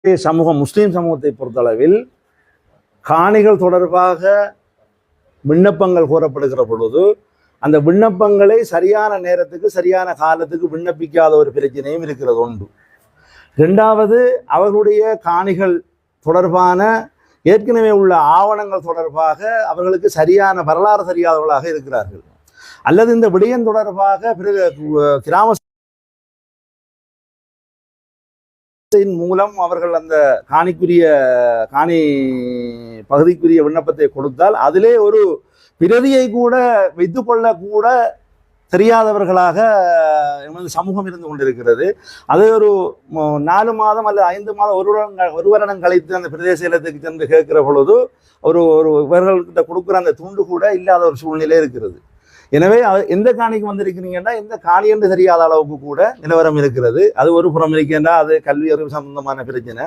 சமூகம் முஸ்லீம் சமூகத்தை பொறுத்தளவில் காணிகள் தொடர்பாக விண்ணப்பங்கள் கோரப்படுகிற பொழுது அந்த விண்ணப்பங்களை சரியான நேரத்துக்கு சரியான காலத்துக்கு விண்ணப்பிக்காத ஒரு பிரச்சனையும் இருக்கிறது ஒன்று. ரெண்டாவது, அவர்களுடைய காணிகள் தொடர்பான ஏற்கனவே உள்ள ஆவணங்கள் தொடர்பாக அவர்களுக்கு சரியான வரலாறு தெரியாதவர்களாக இருக்கிறார்கள். அல்லது இந்த விடயம் தொடர்பாக கிராம மூலம் அவர்கள் அந்த காணி பகுதிக்குரிய விண்ணப்பத்தை கொடுத்தால் அதிலே ஒரு பிரதியை கூட வைத்துக்கொள்ள கூட தெரியாதவர்களாக எமது சமூகம் இருந்து கொண்டிருக்கிறது. அது ஒரு 4 மாதம் அல்லது 5 மாதம் ஒரு வருடம் கழித்து அந்த பிரதேச இல்லத்துக்கு சென்று கேட்கிற பொழுது இவர்கள்கிட்ட கொடுக்குற அந்த துண்டு கூட இல்லாத ஒரு சூழ்நிலை இருக்கிறது. எனவே எந்த காணிக்கு வந்திருக்கிறீங்கன்னா எந்த காணி என்று தெரியாத அளவுக்கு கூட நிலவரம் இருக்கிறது. அது ஒரு புறம் இருக்கின்றா அது கல்வி அறிவு சம்பந்தமான பிரச்சனை.